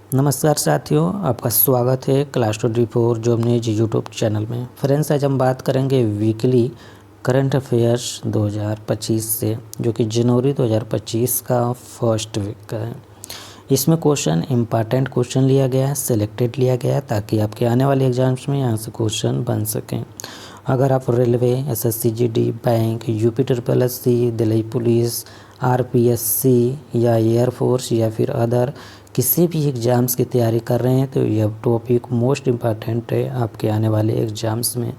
नमस्कार साथियों, आपका स्वागत है class 24 job news YouTube channel में। फ्रेंड्स, आज हम बात करेंगे वीकली करंट अफेयर्स 2025 से, जो कि जनवरी 2025 का फर्स्ट वीक का है। इसमें क्वेश्चन इंपॉर्टेंट क्वेश्चन लिया गया है, सिलेक्टेड लिया गया है, ताकि आपके आने वाले एग्जाम्स में यहाँ से क्वेश्चन बन सकें। अगर आप railway, SSC GD, bank, UP triple SC, Delhi police, RPSC या एयरफोर्स या फिर अदर किसी भी एग्ज़ाम्स की तैयारी कर रहे हैं तो यह टॉपिक मोस्ट इम्पॉर्टेंट है आपके आने वाले एग्ज़ाम्स में।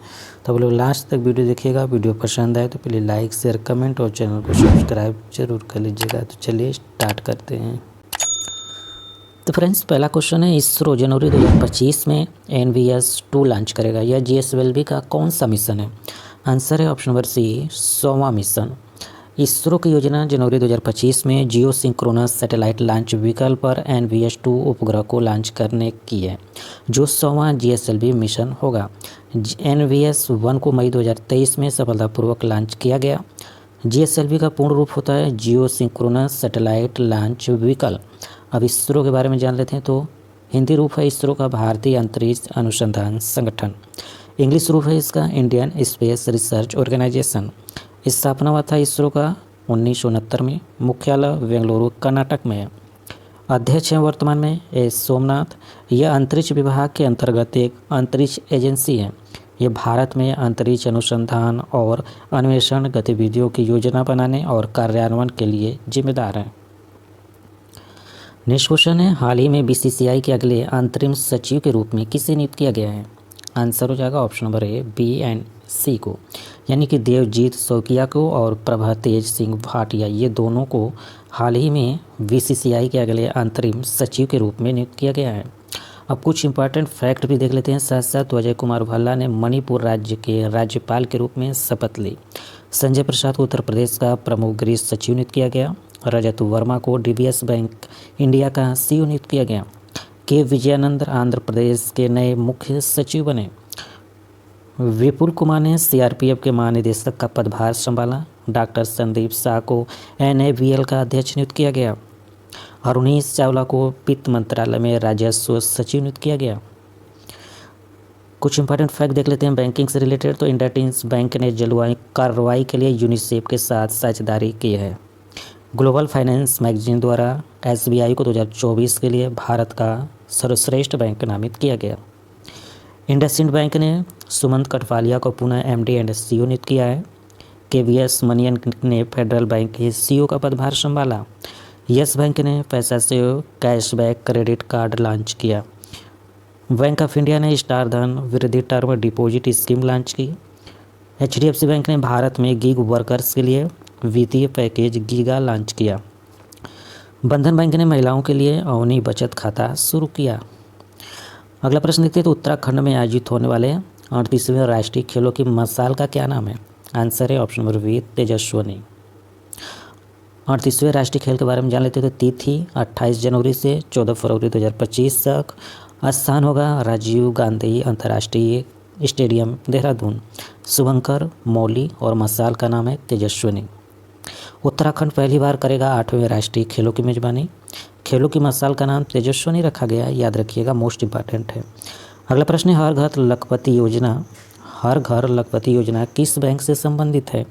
तो आप लोग लास्ट तक वीडियो देखिएगा। वीडियो पसंद आए तो प्लीज़ लाइक, शेयर, कमेंट और चैनल को सब्सक्राइब जरूर कर लीजिएगा। तो चलिए स्टार्ट करते हैं। तो फ्रेंड्स, पहला क्वेश्चन है, इसरो जनवरी 2025 में NVS-2 लॉन्च करेगा। यह GSLV का कौन सा मिशन है? आंसर है ऑप्शन नंबर सी, 100वां मिशन। इसरो की योजना जनवरी 2025 में geosynchronous satellite launch vehicle पर NVS-2 उपग्रह को लॉन्च करने की है, जो 100वां GSLV मिशन होगा। NVS-1 को मई 2023 में सफलतापूर्वक लॉन्च किया गया। GSLV का पूर्ण रूप होता है जियो सिंक्रोनस सैटेलाइट लॉन्च व्हीकल। अब इसरो के बारे में जान लेते हैं। तो हिंदी रूप है इसरो का भारतीय अंतरिक्ष अनुसंधान संगठन। इंग्लिश रूप है इसका इंडियन स्पेस रिसर्च ऑर्गेनाइजेशन। स्थापना हुआ था इसरो का 1969 में। मुख्यालय बेंगलुरु कर्नाटक में है। अध्यक्ष हैं वर्तमान में एस सोमनाथ। यह अंतरिक्ष विभाग के अंतर्गत एक अंतरिक्ष एजेंसी है। ये भारत में अंतरिक्ष अनुसंधान और अन्वेषण गतिविधियों की योजना बनाने और कार्यान्वयन के लिए जिम्मेदार है। नेक्स्ट क्वेश्चन है, हाल ही में BCCI के अगले अंतरिम सचिव के रूप में किसे नियुक्त किया गया है? आंसर हो जाएगा ऑप्शन नंबर ए, BNC को, यानी कि देवजीत सौकिया को और प्रभातेज सिंह भाटिया, ये दोनों को हाल ही में BCCI के अगले अंतरिम सचिव के रूप में नियुक्त किया गया है। अब कुछ इंपॉर्टेंट फैक्ट भी देख लेते हैं साथ साथ। तो अजय कुमार भल्ला ने मणिपुर राज्य के राज्यपाल के रूप में शपथ ली। संजय प्रसाद को उत्तर प्रदेश का प्रमुख गृह सचिव नियुक्त किया गया। रजत वर्मा को DBS बैंक इंडिया का CEO नियुक्त किया गया। के विजयानंद आंध्र प्रदेश के नए मुख्य सचिव बने। विपुल कुमार ने CRPF के महानिदेशक का पदभार संभाला। डॉक्टर संदीप शाह को NABL का अध्यक्ष नियुक्त किया गया। अरुणीश चावला को वित्त मंत्रालय में राजस्व सचिव नियुक्त किया गया। कुछ इंपॉर्टेंट फैक्ट देख लेते हैं बैंकिंग से रिलेटेड। तो इंडसइंड बैंक ने जलवायु कार्रवाई के लिए यूनिसेफ के साथ साझेदारी की है। ग्लोबल फाइनेंस मैगजीन द्वारा SBI को 2024 के लिए भारत का सर्वश्रेष्ठ बैंक नामित किया गया। इंडसइंड बैंक ने सुमंत कटवालिया को पुनः MD एंड CEO नियुक्त किया है। KVS मनियन ने फेडरल बैंक के CEO का पदभार संभाला। यस बैंक ने पैसा से कैशबैक क्रेडिट कार्ड लॉन्च किया। बैंक ऑफ इंडिया ने स्टार धन वृद्धि टर्म डिपॉजिट स्कीम लॉन्च की। HDFC बैंक ने भारत में गिग वर्कर्स के लिए वित्तीय पैकेज गीगा लॉन्च किया। बंधन बैंक ने महिलाओं के लिए अवनी बचत खाता शुरू किया। अगला प्रश्न देखते हैं। तो उत्तराखंड में आयोजित होने वाले 38वें राष्ट्रीय खेलों की मसाल का क्या नाम है? आंसर है ऑप्शन नंबर बी, तेजस्विनी। 38वें राष्ट्रीय खेल के बारे में जान लेते हैं। तो तिथि 28 जनवरी से 14 फरवरी 2025 तक। स्थान होगा राजीव गांधी अंतर्राष्ट्रीय स्टेडियम, देहरादून। शुभंकर मौली और मसाल का नाम है तेजस्विनी। उत्तराखंड पहली बार करेगा 8वें राष्ट्रीय खेलों की मेजबानी। खेलों की मसाल का नाम तेजस्विनी रखा गया है, याद रखिएगा, मोस्ट इंपॉर्टेंट है। अगला प्रश्न है, हर घर लखपति योजना किस बैंक से संबंधित है?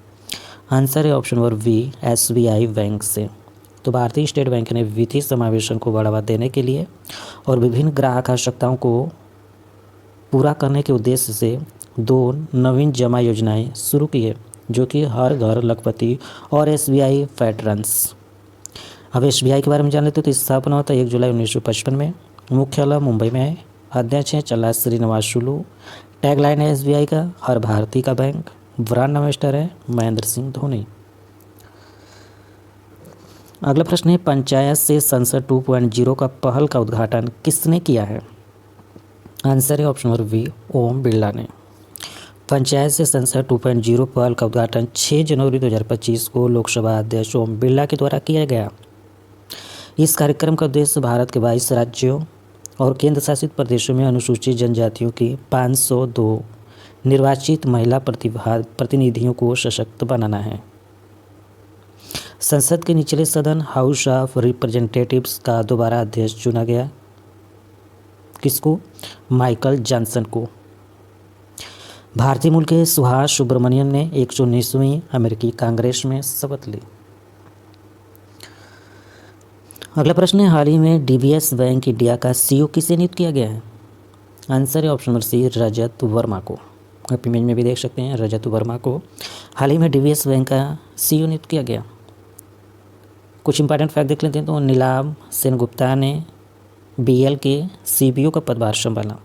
आंसर है option number B, SBI bank से। तो भारतीय स्टेट बैंक ने वित्तीय समावेशन को बढ़ावा देने के लिए और विभिन्न ग्राहक आवश्यकताओं को पूरा करने के उद्देश्य से 2 नवीन जमा योजनाएं शुरू की है, जो कि हर घर लखपति और SBI वेटरन्स। अब SBI के बारे में जान लेते हैं। तो स्थापना होता है 1 जुलाई 1955 में। मुख्यालय मुंबई में है। अध्यक्ष हैं चल्ला श्रीनिवासुलु। टैगलाइन है SBI का हर भारतीय का बैंक। ब्रांड एम्बेसडर है महेंद्र सिंह धोनी। अगला प्रश्न है, पंचायत से संसद 2.0 का पहल का उद्घाटन किसने किया है? आंसर है option number B, Om Birla ने। पंचायत से संसद 2.0 पहल का उद्घाटन 6 जनवरी 2025 को लोकसभा अध्यक्ष ओम बिरला के द्वारा किया गया। इस कार्यक्रम का उद्देश्य भारत के 22 राज्यों और केंद्र शासित प्रदेशों में अनुसूचित जनजातियों की 502 निर्वाचित महिला प्रतिनिधियों को सशक्त बनाना है। संसद के निचले सदन हाउस ऑफ रिप्रेजेंटेटिव्स का दोबारा अध्यक्ष चुना गया। किसको? माइकल जॉनसन को। भारतीय मूल के सुभाष सुब्रमण्यम ने 119वीं अमेरिकी कांग्रेस में शपथ ली। अगला प्रश्न है, हाल ही में डीबीएस बैंक इंडिया का सीईओ किसे नियुक्त किया गया है? आंसर है ऑप्शन नंबर सी, रजत वर्मा को। आप इमेज में भी देख सकते हैं रजत वर्मा को हाल ही में डीबीएस बैंक का सीईओ नियुक्त किया गया। कुछ इंपॉर्टेंट फैक्ट देख लेते हैं। तो नीलाम सेनगुप्ता ने बीएल के सीबीओ का पदभार संभाला।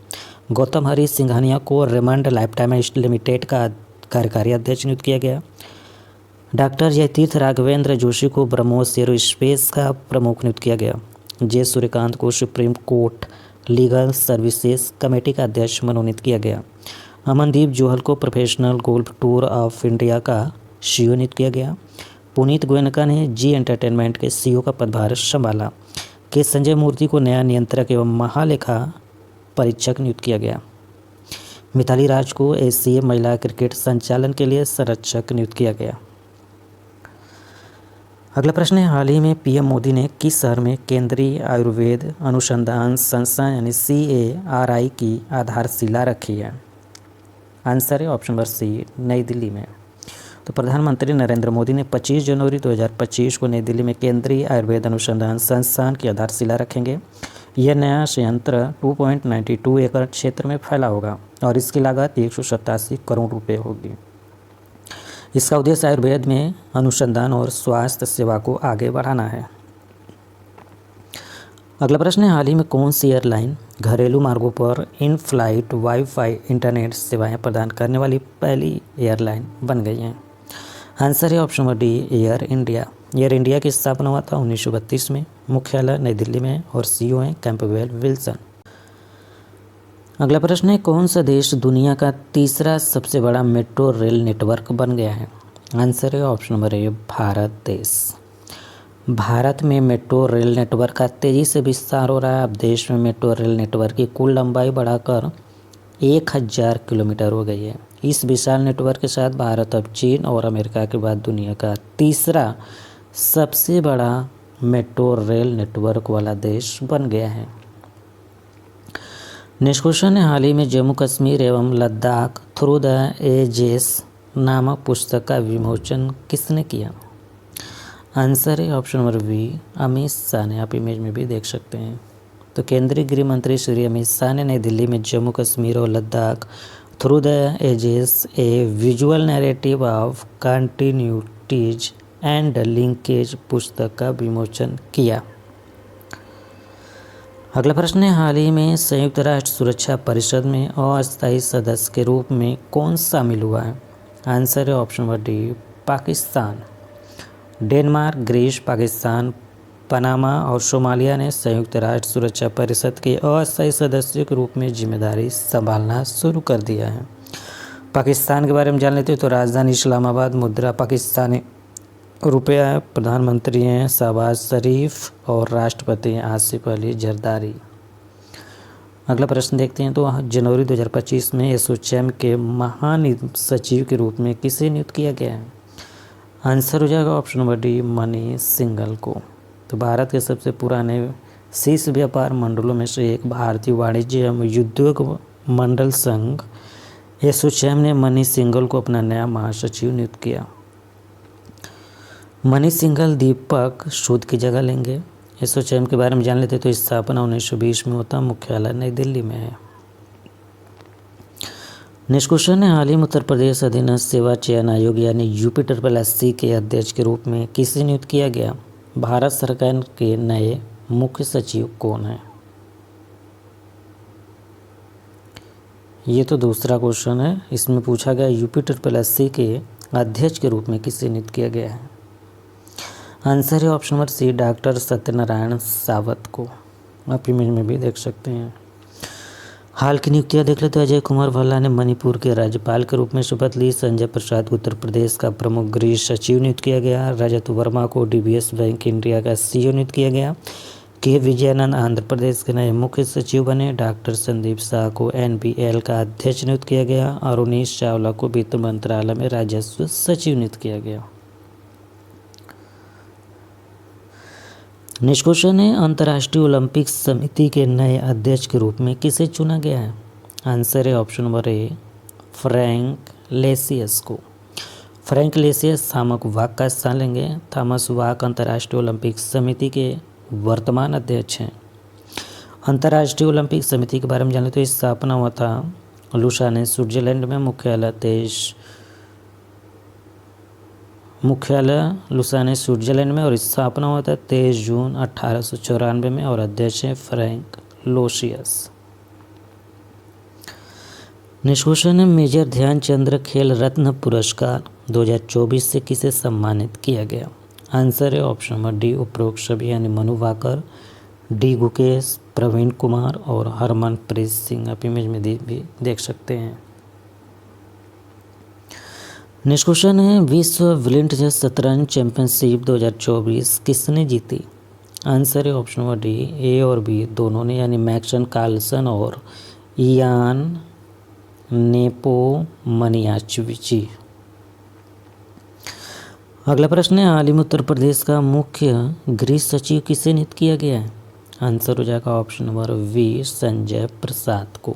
गौतम हरी सिंघानिया को रेमंड लाइफटाइम लिमिटेड का कार्यकारी अध्यक्ष नियुक्त किया गया। डॉक्टर जयतीर्थ राघवेंद्र जोशी को ब्रह्मोस एरोस्पेस का प्रमुख नियुक्त किया गया। जे सूर्यकांत को supreme court legal services committee का अध्यक्ष मनोनीत किया गया। अमनदीप जोहल को professional golf tour of India का सीईओ नियुक्त किया गया। पुनीत गोयनका ने जी एंटरटेनमेंट के सीईओ का पदभार संभाला। के संजय मूर्ति को नया नियंत्रक एवं महालेखा परीक्षक नियुक्त किया गया। मिताली राज को एशिया महिला क्रिकेट संचालन के लिए संरक्षक नियुक्त किया गया। अगला प्रश्न है, हाल ही में पीएम मोदी ने किस शहर में केंद्रीय आयुर्वेद अनुसंधान संस्थान यानी CARI की आधारशिला रखी है? आंसर है ऑप्शन नंबर सी, नई दिल्ली में। तो प्रधानमंत्री नरेंद्र मोदी ने 25 जनवरी 2025 को नई दिल्ली में केंद्रीय आयुर्वेद अनुसंधान संस्थान की आधारशिला रखेंगे। यह नया संयंत्र 2.92 एकड़ क्षेत्र में फैला होगा और इसकी लागत 187 करोड़ रुपये होगी। इसका उद्देश्य आयुर्वेद में अनुसंधान और स्वास्थ्य सेवा को आगे बढ़ाना है। अगला प्रश्न है, हाल ही में कौन सी एयरलाइन घरेलू मार्गों पर इन फ्लाइट वाईफाई इंटरनेट सेवाएं प्रदान करने वाली पहली एयरलाइन बन गई है? आंसर है option number D, air India. Air India की स्थापना हुआ था 1932 में। मुख्यालय नई दिल्ली में और सीईओ हैं कैंपबेल विल्सन। अगला प्रश्न है, कौन सा देश दुनिया का तीसरा सबसे बड़ा मेट्रो रेल नेटवर्क बन गया है? आंसर है ऑप्शन नंबर ए, भारत देश। भारत में मेट्रो रेल नेटवर्क का तेज़ी से विस्तार हो रहा है। अब देश में मेट्रो रेल नेटवर्क की कुल लंबाई बढ़ाकर 1000 किलोमीटर हो गई है। इस विशाल नेटवर्क के साथ भारत अब चीन और अमेरिका के बाद दुनिया का तीसरा सबसे बड़ा मेट्रो रेल नेटवर्क वाला देश बन गया है। नेक्स्ट क्वेश्चन है, हाल ही में जम्मू कश्मीर एवं लद्दाख थ्रू द एजेस नामक पुस्तक का विमोचन किसने किया? आंसर है option number B, Amit Shah ने। आप इमेज में भी देख सकते हैं। तो केंद्रीय गृह मंत्री श्री अमित शाह ने नई दिल्ली में जम्मू कश्मीर और Ladakh through the ages a visual narrative of continuities and linkage पुस्तक का विमोचन किया। अगला प्रश्न है, हाल ही में संयुक्त राष्ट्र सुरक्षा परिषद में अस्थायी सदस्य के रूप में कौन शामिल हुआ है? आंसर है option number D, Pakistan. Denmark, Greece, Pakistan, Panama और सोमालिया ने संयुक्त राष्ट्र सुरक्षा परिषद के अस्थायी सदस्य के रूप में जिम्मेदारी संभालना शुरू कर दिया है। पाकिस्तान के बारे में जान लेते हैं। तो राजधानी इस्लामाबाद, मुद्रा पाकिस्तानी रुपया है, प्रधानमंत्री हैं शहबाज शरीफ और राष्ट्रपति हैं आसिफ अली जरदारी। अगला प्रश्न देखते हैं। तो जनवरी 2025 में एसोचैम के महासचिव के रूप में किसे नियुक्त किया गया है? आंसर हो जाएगा option number D, Manish Singhal को। तो भारत के सबसे पुराने शीर्ष व्यापार मंडलों में से एक भारतीय वाणिज्य एवं उद्योग मंडल संघ एसोचैम ने मनीष सिंघल को अपना नया महासचिव नियुक्त किया। मनीष सिंघल दीपक सूद की जगह लेंगे। एसोचैम के बारे में जान लेते तो स्थापना 1920 में होता, मुख्यालय नई दिल्ली में है। नेक्स्ट क्वेश्चन है, हाल ही में उत्तर प्रदेश अधीनस्थ सेवा चयन आयोग यानी UPSSC के अध्यक्ष के रूप में किसे नियुक्त किया गया? भारत सरकार के नए मुख्य सचिव कौन है? ये तो दूसरा क्वेश्चन है। इसमें पूछा गया UPSSC के अध्यक्ष के रूप में किसे नियुक्त किया गया है? आंसर है option number C, doctor Satyanarayan Sawat को। आप इमेज में भी देख सकते हैं। हाल की नियुक्तियां देख लेते हैं। अजय कुमार भल्ला ने मणिपुर के राज्यपाल के रूप में शपथ ली। संजय प्रसाद को उत्तर प्रदेश का प्रमुख गृह सचिव नियुक्त किया गया। रजत वर्मा को डीबीएस बैंक इंडिया का सीईओ नियुक्त किया गया। के विजयानंद आंध्र प्रदेश के नए मुख्य सचिव बने। डॉक्टर संदीप शाह को NBL का अध्यक्ष नियुक्त किया गया और उनीश चावला को वित्त मंत्रालय में राजस्व सचिव नियुक्त किया गया। नेक्स्ट क्वेश्चन है, अंतर्राष्ट्रीय ओलंपिक समिति के नए अध्यक्ष के रूप में किसे चुना गया है? आंसर है ऑप्शन नंबर ए, फ्रैंक लेसियस को। फ्रैंक लेसियस थॉमस वाक का स्थान लेंगे। थॉमस वाक अंतर्राष्ट्रीय ओलंपिक समिति के वर्तमान अध्यक्ष हैं। अंतर्राष्ट्रीय ओलंपिक समिति के बारे में जाने तो स्थापना हुआ था लुसाने स्विट्जरलैंड में। मुख्यालय लुसाने स्विट्जरलैंड में और स्थापना हुआ था 23 जून 1894 में और अध्यक्ष हैं फ्रैंक लेसियस। नेक्स्ट क्वेश्चन है, मेजर ध्यानचंद खेल रत्न पुरस्कार 2024 से किसे सम्मानित किया गया? आंसर है ऑप्शन नंबर डी, उपरोक्त सभी यानी मनु भाकर, डी गुकेश, प्रवीण कुमार और हरमनप्रीत सिंह। आप इमेज में भी देख सकते हैं। नेक्स्ट क्वेश्चन है, विश्व ब्लिंड शतरंज चैंपियनशिप 2024 किसने जीती? आंसर है ऑप्शन नंबर डी, ए और बी दोनों ने, यानी मैक्सन कार्लसन और इयान नेपोमनियाचविची। अगला प्रश्न है, हाल ही में उत्तर प्रदेश का मुख्य गृह सचिव किसे नियुक्त किया गया है? आंसर हो जाएगा option number we, Sanjay Prasad को।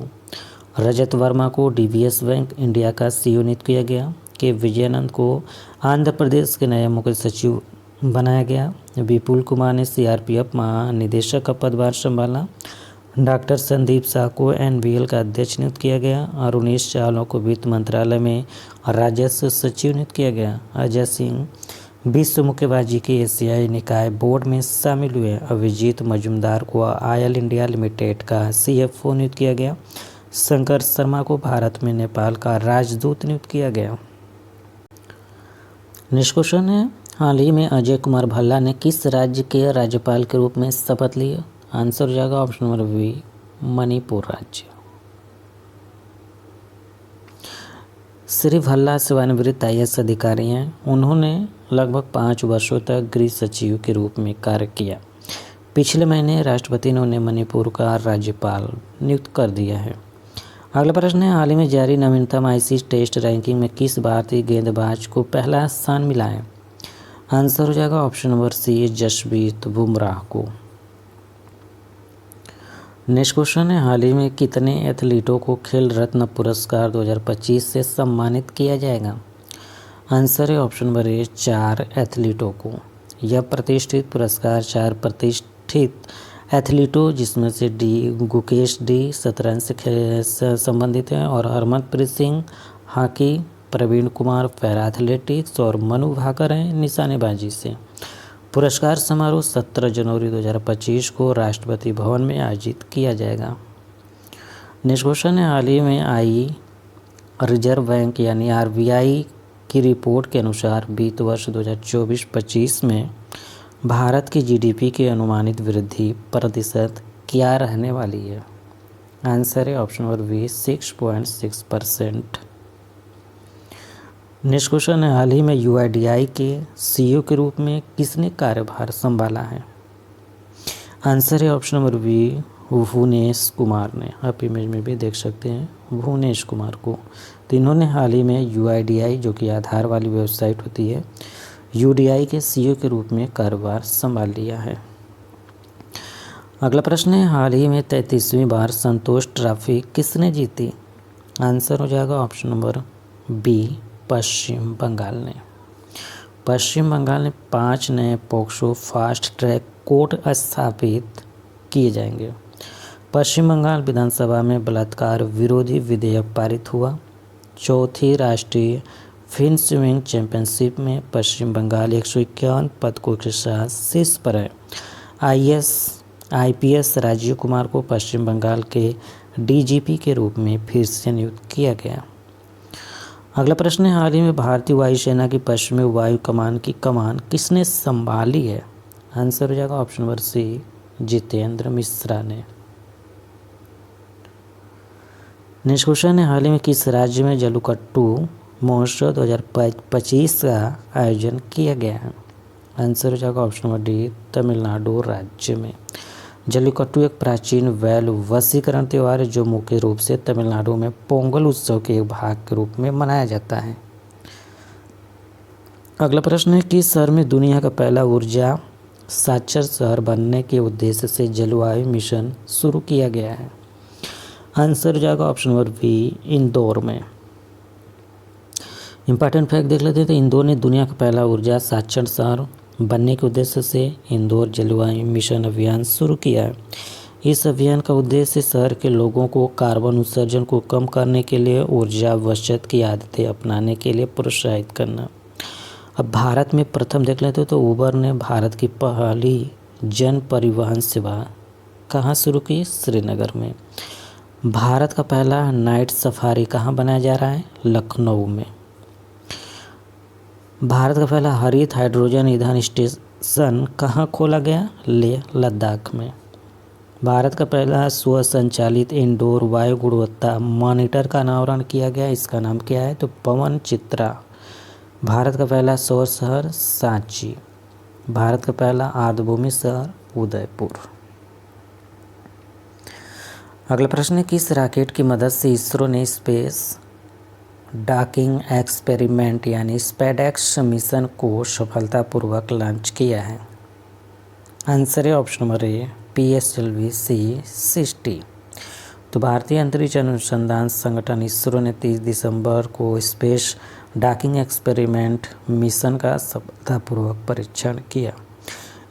रजत वर्मा को डीबीएस बैंक इंडिया का सीईओ नियुक्त किया गया। के विजयानंद को आंध्र प्रदेश के नए मुख्य सचिव बनाया गया। विपुल कुमार ने सीआरपीएफ महानिदेशक का पदभार संभाला। डॉक्टर संदीप शाह को एनबीएल का अध्यक्ष नियुक्त किया गया। अरुणेश चावला को वित्त मंत्रालय में राजस्व सचिव नियुक्त किया गया। अजय सिंह विश्व मुक्केबाजी के एशियाई निकाय बोर्ड में शामिल हुए। अभिजीत मजूमदार को आयल इंडिया लिमिटेड का सीएफओ नियुक्त किया गया। शंकर शर्मा को भारत में नेपाल का राजदूत नियुक्त किया गया। नेक्स्ट क्वेश्चन है, हाल ही में अजय कुमार भल्ला ने किस राज्य के राज्यपाल के रूप में शपथ ली? आंसर हो जाएगा ऑप्शन नंबर बी, मणिपुर राज्य। श्री भल्ला सेवानिवृत्त आईएएस अधिकारी हैं। उन्होंने लगभग 5 वर्षों तक गृह सचिव के रूप में कार्य किया। पिछले महीने राष्ट्रपति ने उन्हें मणिपुर का राज्यपाल नियुक्त कर दिया है। अगला प्रश्न है, हाल ही में जारी नवीनतम आईसीसी टेस्ट रैंकिंग में किस भारतीय गेंदबाज को पहला स्थान मिला है? आंसर हो जाएगा option number C, Jasprit Bumrah को। नेक्स्ट क्वेश्चन है, हाल ही में कितने एथलीटों को खेल रत्न पुरस्कार 2025 से सम्मानित किया जाएगा? आंसर है ऑप्शन नंबर ए, 4 एथलीटों को। यह प्रतिष्ठित पुरस्कार 4 प्रतिष्ठित एथलीटों जिसमें से डी गुकेश डी शतरंज से संबंधित हैं और Harmanpreet Singh hockey, Praveen Kumar para athletics और मनु भाकर हैं निशानेबाजी से। पुरस्कार समारोह 17 जनवरी 2025 को राष्ट्रपति भवन में आयोजित किया जाएगा। नेक्स्ट क्वेश्चन है, हाल ही में आई रिजर्व बैंक यानी आरबीआई की रिपोर्ट के अनुसार वित्त वर्ष 2024-25 में भारत की जीडीपी की अनुमानित वृद्धि प्रतिशत क्या रहने वाली है? आंसर है option number B, 6.6%। Next question है, हाल ही में यूआईडीआई के सीईओ के रूप में किसने कार्यभार संभाला है? आंसर है option number B, Bhuvnesh Kumar ने। आप इमेज में भी देख सकते हैं भुवनेश कुमार को। तो इन्होंने हाल ही में यूआईडीआई जो कि आधार वाली वेबसाइट होती है यूडीआई के सीईओ के रूप में कार्यभार संभाल लिया है। अगला प्रश्न है, हाल ही में 33वीं बार संतोष ट्रॉफी किसने जीती? आंसर हो जाएगा ऑप्शन नंबर बी, पश्चिम बंगाल ने। पश्चिम बंगाल में 5 नए पोक्सो फास्ट ट्रैक कोर्ट स्थापित किए जाएंगे। पश्चिम बंगाल विधानसभा में बलात्कार विरोधी विधेयक पारित हुआ। चौथी राष्ट्रीय फेंसिंग चैंपियनशिप में पश्चिम बंगाल 151 पदकों के साथ शीर्ष पर है। आईपीएस राजीव कुमार को पश्चिम बंगाल के डीजीपी के रूप में फिर से नियुक्त किया गया। अगला प्रश्न है, हाल ही में भारतीय वायुसेना की पश्चिमी वायु कमान की कमान किसने संभाली है? आंसर हो जाएगा option number C, Jitendra Mishra ने। नेक्स्ट क्वेश्चन है, हाल ही में किस राज्य में जल्लीकट्टू महोत्सव 2025 का आयोजन किया गया है? आंसर हो जाएगा ऑप्शन नंबर डी, तमिलनाडु राज्य में। जल्लीकट्टू एक प्राचीन बैल वशीकरण त्यौहार है जो मुख्य रूप से तमिलनाडु में पोंगल उत्सव के एक भाग के रूप में मनाया जाता है। अगला प्रश्न है, किस शहर में दुनिया का पहला ऊर्जा साक्षर शहर बनने के उद्देश्य से जलवायु मिशन शुरू किया गया है? आंसर हो जाएगा ऑप्शन नंबर बी, इंदौर में। इंपॉर्टेंट फैक्ट देख लेते हैं। तो इंदौर ने दुनिया का पहला ऊर्जा साक्षर शहर बनने के उद्देश्य से इंदौर जलवायु मिशन अभियान शुरू किया है। इस अभियान का उद्देश्य शहर के लोगों को कार्बन उत्सर्जन को कम करने के लिए ऊर्जा बचत की आदतें अपनाने के लिए प्रोत्साहित करना। अब भारत में प्रथम देख लेते हैं। तो उबर ने भारत की पहली जन परिवहन सेवा कहाँ शुरू की? श्रीनगर में। भारत का पहला नाइट सफारी कहाँ बनाया जा रहा है? लखनऊ में। भारत का पहला हरित हाइड्रोजन ईंधन स्टेशन कहाँ खोला गया? लेह लद्दाख में। भारत का पहला स्वसंचालित इंडोर वायु गुणवत्ता मॉनिटर का अनावरण किया गया। इसका नाम क्या है? तो पवन चित्रा। भारत का पहला सौर शहर सांची। भारत का पहला आर्द्रभूमि शहर उदयपुर। अगला प्रश्न है, किस रॉकेट की मदद से इसरो ने स्पेस डॉकिंग एक्सपेरिमेंट यानी स्पेडएक्स मिशन को सफलतापूर्वक लॉन्च किया है? आंसर है ऑप्शन नंबर ए, PSLV-C60। तो भारतीय अंतरिक्ष अनुसंधान संगठन इसरो ने 30 दिसंबर को स्पेस डॉकिंग एक्सपेरिमेंट मिशन का सफलतापूर्वक परीक्षण किया।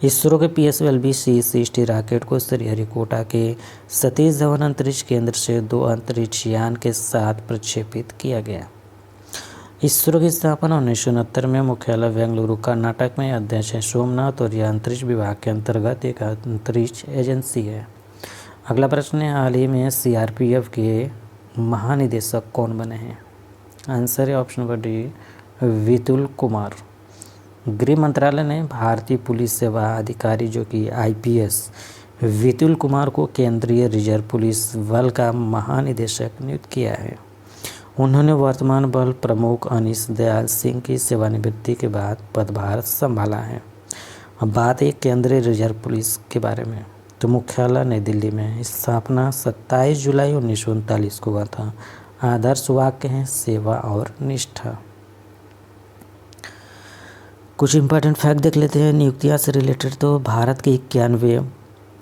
इसरो के PSLV-C60 रॉकेट को श्रीहरिकोटा के सतीश धवन अंतरिक्ष केंद्र से 2 अंतरिक्ष यान के साथ प्रक्षेपित किया गया। इसरो की स्थापना 1969 में मुख्यालय बेंगलुरु कर्नाटक में। अध्यक्ष है सोमनाथ और यह अंतरिक्ष विभाग के अंतर्गत एक अंतरिक्ष एजेंसी है। अगला प्रश्न है, हाल ही में CRPF के महानिदेशक कौन बने हैं? आंसर है option number D, Vipul Kumar. गृह मंत्रालय ने भारतीय पुलिस सेवा अधिकारी जो कि IPS विपुल कुमार को केंद्रीय रिजर्व पुलिस बल का महानिदेशक नियुक्त किया है। उन्होंने वर्तमान बल प्रमुख अनीश दयाल सिंह की सेवानिवृत्ति के बाद पदभार संभाला है। अब बात है केंद्रीय रिजर्व पुलिस के बारे में। तो मुख्यालय नई दिल्ली में। स्थापना 27 जुलाई 1939 को हुआ था। आदर्श वाक्य हैं सेवा और निष्ठा। कुछ इंपॉर्टेंट फैक्ट देख लेते हैं नियुक्तियां से रिलेटेड। तो भारत के 91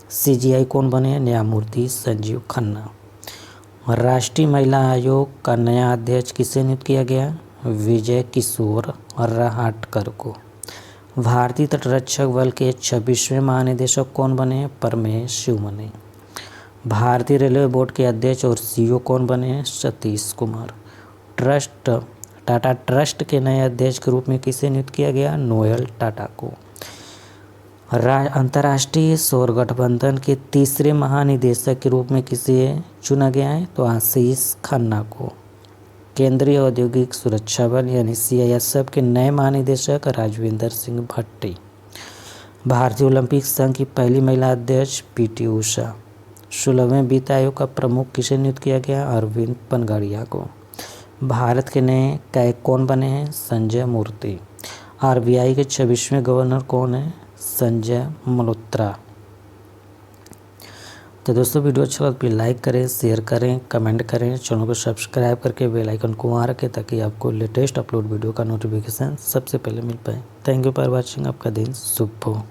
CGI कौन बने? न्यायमूर्ति संजीव खन्ना। राष्ट्रीय महिला आयोग का नया अध्यक्ष किसे नियुक्त किया गया? विजय किशोर रहाटकर को। भारतीय तटरक्षक बल के 26वें महानिदेशक कौन बने? परमेश शिवमनी। भारतीय रेलवे बोर्ड के अध्यक्ष और CEO कौन बने? सतीश कुमार। टाटा ट्रस्ट के नए अध्यक्ष के रूप में किसे नियुक्त किया गया? नोएल टाटा को। अंतर्राष्ट्रीय सौर गठबंधन के तीसरे महानिदेशक के रूप में किसे चुना गया है? तो आशीष खन्ना को। केंद्रीय औद्योगिक सुरक्षा बल यानी CISF के नए महानिदेशक राजविंदर सिंह भट्टी। भारतीय ओलंपिक संघ की पहली महिला अध्यक्ष PT उषा। 16वें वित्त आयोग का प्रमुख किसे नियुक्त किया गया? अरविंद पनगड़िया को। भारत के नए कैग कौन बने हैं? संजय मूर्ति। RBI के 26वें गवर्नर कौन है? संजय मल्होत्रा। तो दोस्तों वीडियो अच्छा लगा तो लाइक करें, शेयर करें, कमेंट करें, चैनल को सब्सक्राइब करके बेल आइकन को वहाँ रखें ताकि आपको लेटेस्ट अपलोड वीडियो का नोटिफिकेशन सबसे पहले मिल पाए। Thank you for watching. आपका दिन शुभ हो।